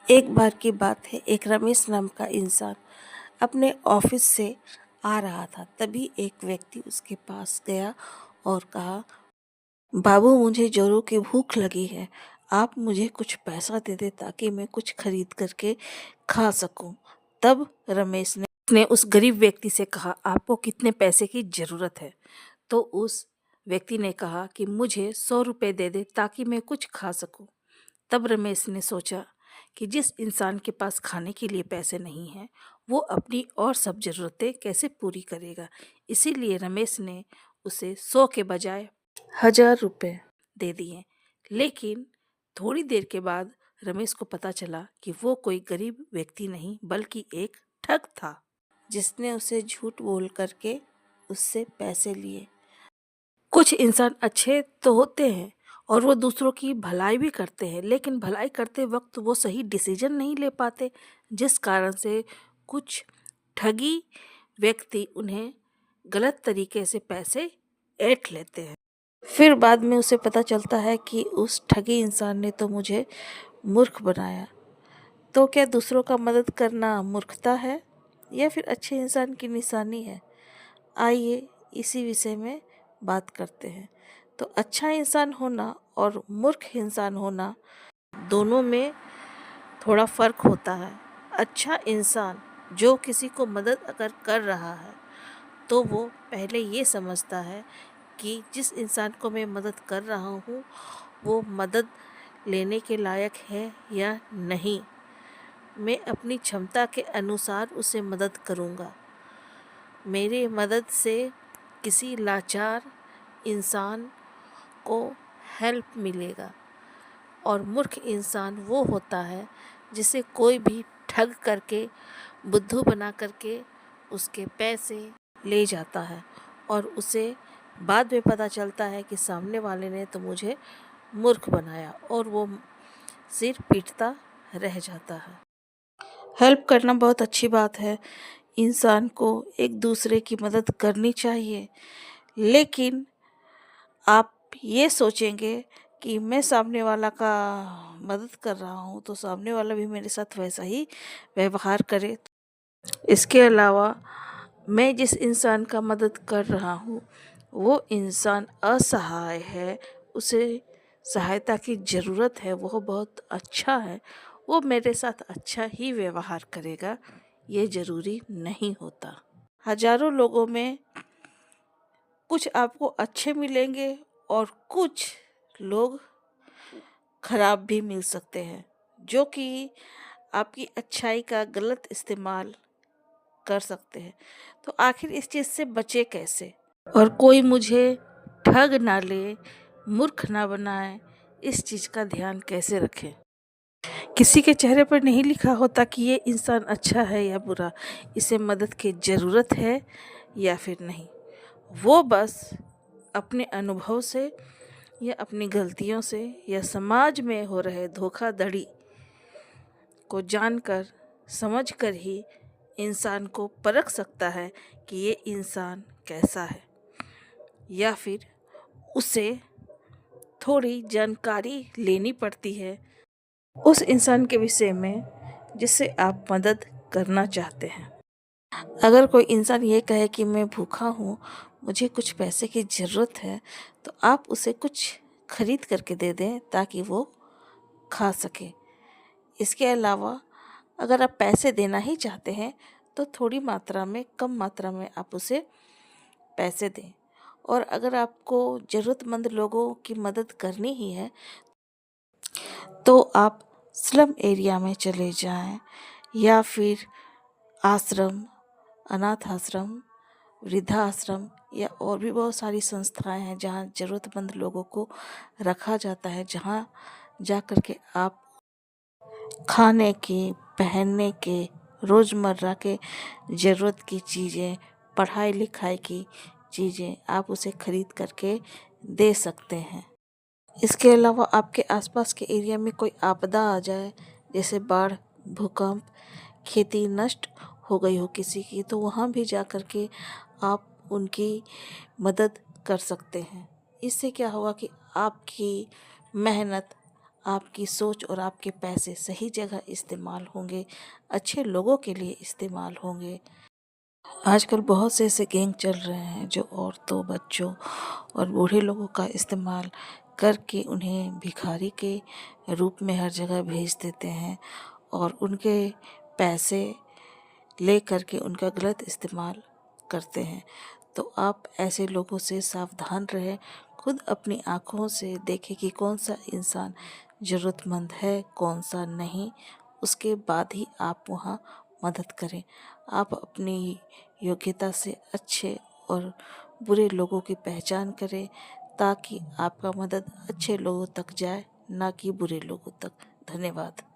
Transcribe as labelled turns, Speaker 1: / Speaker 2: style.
Speaker 1: एक बार की बात है, एक रमेश नाम का इंसान अपने ऑफिस से आ रहा था। तभी एक व्यक्ति उसके पास गया और कहा, बाबू मुझे जोरों की भूख लगी है, आप मुझे कुछ पैसा दे दे ताकि मैं कुछ खरीद करके खा सकूं। तब रमेश ने उस गरीब व्यक्ति से कहा, आपको कितने पैसे की ज़रूरत है? तो उस व्यक्ति ने कहा कि मुझे 100 रुपये दे दे ताकि मैं कुछ खा सकूं। तब रमेश ने सोचा कि जिस इंसान के पास खाने के लिए पैसे नहीं हैं, वो अपनी और सब ज़रूरतें कैसे पूरी करेगा। इसीलिए रमेश ने उसे 100 के बजाय 1000 रुपये दे दिए। लेकिन थोड़ी देर के बाद रमेश को पता चला कि वो कोई गरीब व्यक्ति नहीं बल्कि एक ठग था, जिसने उसे झूठ बोल करके उससे पैसे लिए। कुछ इंसान अच्छे तो होते हैं और वो दूसरों की भलाई भी करते हैं, लेकिन भलाई करते वक्त वो सही डिसीजन नहीं ले पाते, जिस कारण से कुछ ठगी व्यक्ति उन्हें गलत तरीके से पैसे ऐंठ लेते हैं। फिर बाद में उसे पता चलता है कि उस ठगी इंसान ने तो मुझे मूर्ख बनाया। तो क्या दूसरों का मदद करना मूर्खता है या फिर अच्छे इंसान की निशानी है? आइए इसी विषय में बात करते हैं। तो अच्छा इंसान होना और मूर्ख इंसान होना, दोनों में थोड़ा फ़र्क होता है। अच्छा इंसान जो किसी को मदद अगर कर रहा है तो वो पहले ये समझता है कि जिस इंसान को मैं मदद कर रहा हूँ वो मदद लेने के लायक है या नहीं। मैं अपनी क्षमता के अनुसार उसे मदद करूँगा। मेरी मदद से किसी लाचार इंसान को हेल्प मिलेगा। और मूर्ख इंसान वो होता है जिसे कोई भी ठग करके, बुद्धू बना करके उसके पैसे ले जाता है और उसे बाद में पता चलता है कि सामने वाले ने तो मुझे मूर्ख बनाया और वो सिर पीटता रह जाता है। हेल्प करना बहुत अच्छी बात है, इंसान को एक दूसरे की मदद करनी चाहिए। लेकिन आप ये सोचेंगे कि मैं सामने वाला का मदद कर रहा हूँ तो सामने वाला भी मेरे साथ वैसा ही व्यवहार करे। इसके अलावा मैं जिस इंसान का मदद कर रहा हूँ वो इंसान असहाय है, उसे सहायता की ज़रूरत है, वो बहुत अच्छा है, वो मेरे साथ अच्छा ही व्यवहार करेगा, ये ज़रूरी नहीं होता। हजारों लोगों में कुछ आपको अच्छे मिलेंगे और कुछ लोग खराब भी मिल सकते हैं, जो कि आपकी अच्छाई का गलत इस्तेमाल कर सकते हैं। तो आखिर इस चीज़ से बचे कैसे? और कोई मुझे ठग ना ले, मूर्ख ना बनाए, इस चीज़ का ध्यान कैसे रखें? किसी के चेहरे पर नहीं लिखा होता कि ये इंसान अच्छा है या बुरा, इसे मदद की ज़रूरत है या फिर नहीं। वो बस अपने अनुभव से या अपनी गलतियों से या समाज में हो रहे धोखाधड़ी को जानकर, समझकर ही इंसान को परख सकता है कि ये इंसान कैसा है, या फिर उसे थोड़ी जानकारी लेनी पड़ती है उस इंसान के विषय में जिससे आप मदद करना चाहते हैं। अगर कोई इंसान ये कहे कि मैं भूखा हूँ, मुझे कुछ पैसे की ज़रूरत है, तो आप उसे कुछ खरीद करके दे दें ताकि वो खा सके। इसके अलावा अगर आप पैसे देना ही चाहते हैं तो थोड़ी मात्रा में, कम मात्रा में आप उसे पैसे दें। और अगर आपको ज़रूरतमंद लोगों की मदद करनी ही है तो आप स्लम एरिया में चले जाएं या फिर आश्रम, अनाथ आश्रम, वृद्धा आश्रम या और भी बहुत सारी संस्थाएं हैं जहां ज़रूरतमंद लोगों को रखा जाता है, जहां जा कर के आप खाने के, पहनने के, रोज़मर्रा के ज़रूरत की चीज़ें, पढ़ाई लिखाई की चीज़ें आप उसे खरीद करके दे सकते हैं। इसके अलावा आपके आसपास के एरिया में कोई आपदा आ जाए, जैसे बाढ़, भूकंप, खेती नष्ट हो गई हो किसी की, तो वहाँ भी जा कर के आप उनकी मदद कर सकते हैं। इससे क्या होगा कि आपकी मेहनत आपकी सोच और आपके पैसे सही जगह इस्तेमाल होंगे, अच्छे लोगों के लिए इस्तेमाल होंगे। आजकल बहुत से ऐसे गैंग चल रहे हैं जो औरतों, बच्चों और बूढ़े लोगों का इस्तेमाल करके उन्हें भिखारी के रूप में हर जगह भेज देते हैं और उनके पैसे ले करके उनका गलत इस्तेमाल करते हैं। तो आप ऐसे लोगों से सावधान रहें। खुद अपनी आँखों से देखें कि कौन सा इंसान ज़रूरतमंद है, कौन सा नहीं। उसके बाद ही आप वहाँ मदद करें। आप अपनी योग्यता से अच्छे और बुरे लोगों की पहचान करें ताकि आपका मदद अच्छे लोगों तक जाए, ना कि बुरे लोगों तक। धन्यवाद।